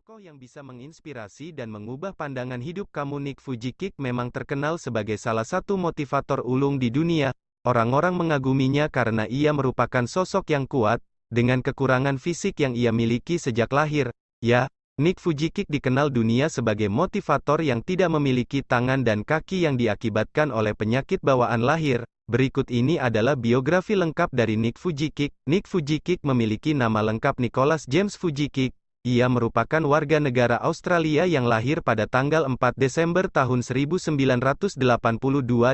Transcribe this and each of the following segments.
Tokoh yang bisa menginspirasi dan mengubah pandangan hidup kamu. Nick Vujicic memang terkenal sebagai salah satu motivator ulung di dunia. Orang-orang mengaguminya karena ia merupakan sosok yang kuat, dengan kekurangan fisik yang ia miliki sejak lahir. Ya, Nick Vujicic dikenal dunia sebagai motivator yang tidak memiliki tangan dan kaki yang diakibatkan oleh penyakit bawaan lahir. Berikut ini adalah biografi lengkap dari Nick Vujicic. Nick Vujicic memiliki nama lengkap Nicholas James Vujicic. Ia merupakan warga negara Australia yang lahir pada tanggal 4 Desember tahun 1982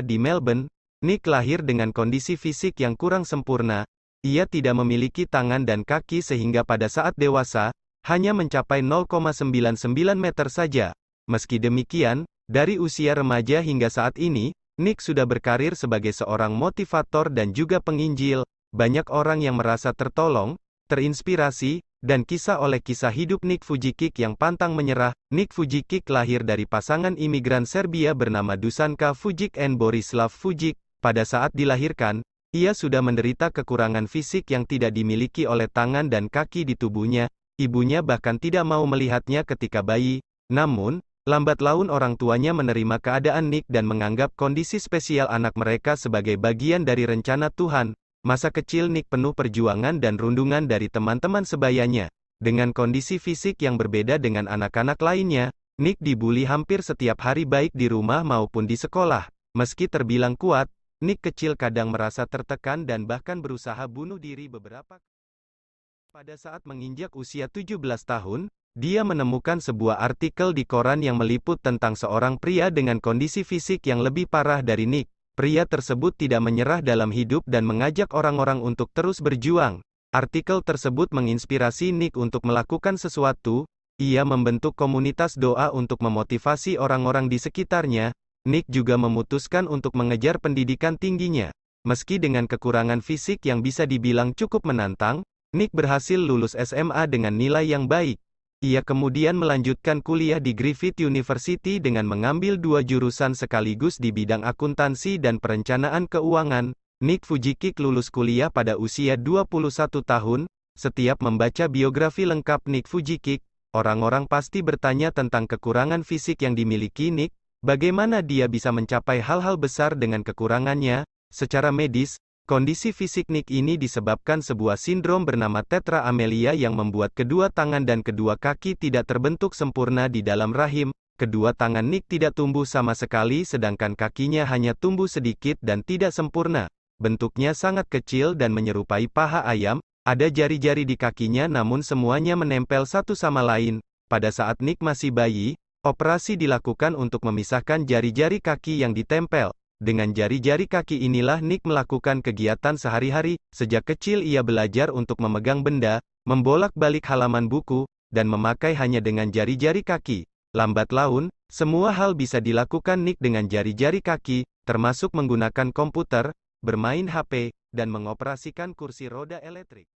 di Melbourne. Nick lahir dengan kondisi fisik yang kurang sempurna. Ia tidak memiliki tangan dan kaki sehingga pada saat dewasa, hanya mencapai 0,99 meter saja. Meski demikian, dari usia remaja hingga saat ini, Nick sudah berkarir sebagai seorang motivator dan juga penginjil. Banyak orang yang merasa tertolong, terinspirasi, dan kisah oleh kisah hidup Nick Vujicic yang pantang menyerah. Nick Vujicic lahir dari pasangan imigran Serbia bernama Dušanka Fujic and Borislav Fujic. Pada saat dilahirkan, ia sudah menderita kekurangan fisik yang tidak dimiliki oleh tangan dan kaki di tubuhnya. Ibunya bahkan tidak mau melihatnya ketika bayi. Namun, lambat laun orang tuanya menerima keadaan Nick dan menganggap kondisi spesial anak mereka sebagai bagian dari rencana Tuhan. Masa kecil Nick penuh perjuangan dan rundungan dari teman-teman sebayanya. Dengan kondisi fisik yang berbeda dengan anak-anak lainnya, Nick dibully hampir setiap hari baik di rumah maupun di sekolah. Meski terbilang kuat, Nick kecil kadang merasa tertekan dan bahkan berusaha bunuh diri beberapa kali. Pada saat menginjak usia 17 tahun, dia menemukan sebuah artikel di koran yang meliput tentang seorang pria dengan kondisi fisik yang lebih parah dari Nick. Pria tersebut tidak menyerah dalam hidup dan mengajak orang-orang untuk terus berjuang. Artikel tersebut menginspirasi Nick untuk melakukan sesuatu. Ia membentuk komunitas doa untuk memotivasi orang-orang di sekitarnya. Nick juga memutuskan untuk mengejar pendidikan tingginya. Meski dengan kekurangan fisik yang bisa dibilang cukup menantang, Nick berhasil lulus SMA dengan nilai yang baik. Ia kemudian melanjutkan kuliah di Griffith University dengan mengambil 2 jurusan sekaligus di bidang akuntansi dan perencanaan keuangan. Nick Vujicic lulus kuliah pada usia 21 tahun. Setiap membaca biografi lengkap Nick Vujicic, orang-orang pasti bertanya tentang kekurangan fisik yang dimiliki Nick. Bagaimana dia bisa mencapai hal-hal besar dengan kekurangannya? Secara medis, kondisi fisik Nick ini disebabkan sebuah sindrom bernama tetra amelia yang membuat kedua tangan dan kedua kaki tidak terbentuk sempurna di dalam rahim. Kedua tangan Nick tidak tumbuh sama sekali sedangkan kakinya hanya tumbuh sedikit dan tidak sempurna. Bentuknya sangat kecil dan menyerupai paha ayam. Ada jari-jari di kakinya namun semuanya menempel satu sama lain. Pada saat Nick masih bayi, operasi dilakukan untuk memisahkan jari-jari kaki yang ditempel. Dengan jari-jari kaki inilah Nick melakukan kegiatan sehari-hari. Sejak kecil ia belajar untuk memegang benda, membolak-balik halaman buku, dan memakai hanya dengan jari-jari kaki. Lambat laun, semua hal bisa dilakukan Nick dengan jari-jari kaki, termasuk menggunakan komputer, bermain HP, dan mengoperasikan kursi roda elektrik.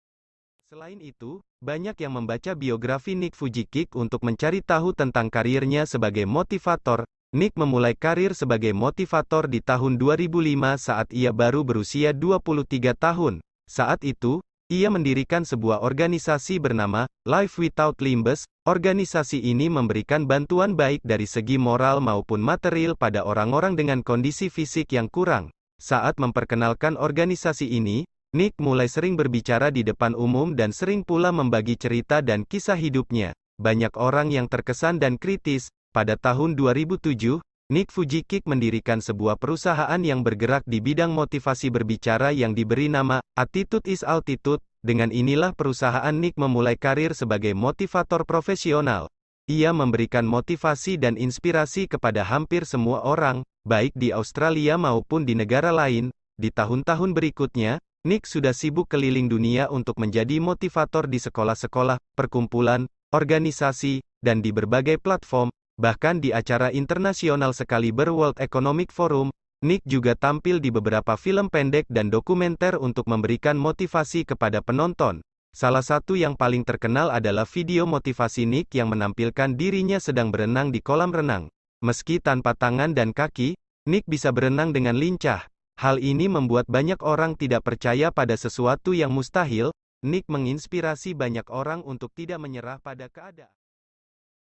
Selain itu, banyak yang membaca biografi Nick Vujicic untuk mencari tahu tentang karirnya sebagai motivator. Nick memulai karir sebagai motivator di tahun 2005 saat ia baru berusia 23 tahun. Saat itu, ia mendirikan sebuah organisasi bernama Life Without Limbs. Organisasi ini memberikan bantuan baik dari segi moral maupun material pada orang-orang dengan kondisi fisik yang kurang. Saat memperkenalkan organisasi ini, Nick mulai sering berbicara di depan umum dan sering pula membagi cerita dan kisah hidupnya. Banyak orang yang terkesan dan kritis. Pada tahun 2007, Nick Vujicic mendirikan sebuah perusahaan yang bergerak di bidang motivasi berbicara yang diberi nama Attitude is Altitude. Dengan inilah perusahaan Nick memulai karir sebagai motivator profesional. Ia memberikan motivasi dan inspirasi kepada hampir semua orang, baik di Australia maupun di negara lain. Di tahun-tahun berikutnya, Nick sudah sibuk keliling dunia untuk menjadi motivator di sekolah-sekolah, perkumpulan, organisasi, dan di berbagai platform. Bahkan di acara internasional sekaliber World Economic Forum, Nick juga tampil di beberapa film pendek dan dokumenter untuk memberikan motivasi kepada penonton. Salah satu yang paling terkenal adalah video motivasi Nick yang menampilkan dirinya sedang berenang di kolam renang. Meski tanpa tangan dan kaki, Nick bisa berenang dengan lincah. Hal ini membuat banyak orang tidak percaya pada sesuatu yang mustahil. Nick menginspirasi banyak orang untuk tidak menyerah pada keadaan.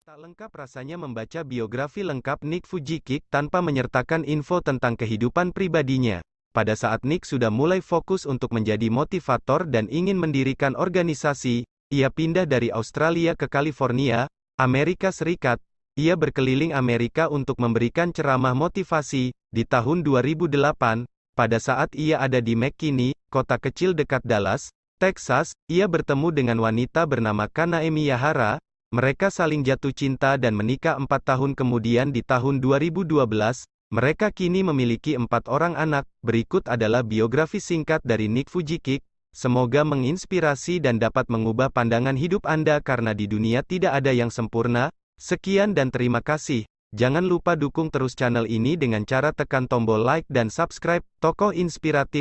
Tak lengkap rasanya membaca biografi lengkap Nick Vujicic tanpa menyertakan info tentang kehidupan pribadinya. Pada saat Nick sudah mulai fokus untuk menjadi motivator dan ingin mendirikan organisasi, ia pindah dari Australia ke California, Amerika Serikat. Ia berkeliling Amerika untuk memberikan ceramah motivasi. Di tahun 2008, pada saat ia ada di McKinney, kota kecil dekat Dallas, Texas, ia bertemu dengan wanita bernama Kana Emiyahara. Mereka saling jatuh cinta dan menikah 4 tahun kemudian di tahun 2012. Mereka kini memiliki 4 orang anak. Berikut adalah biografi singkat dari Nick Vujicic. Semoga menginspirasi dan dapat mengubah pandangan hidup Anda karena di dunia tidak ada yang sempurna. Sekian dan terima kasih. Jangan lupa dukung terus channel ini dengan cara tekan tombol like dan subscribe. Tokoh inspiratif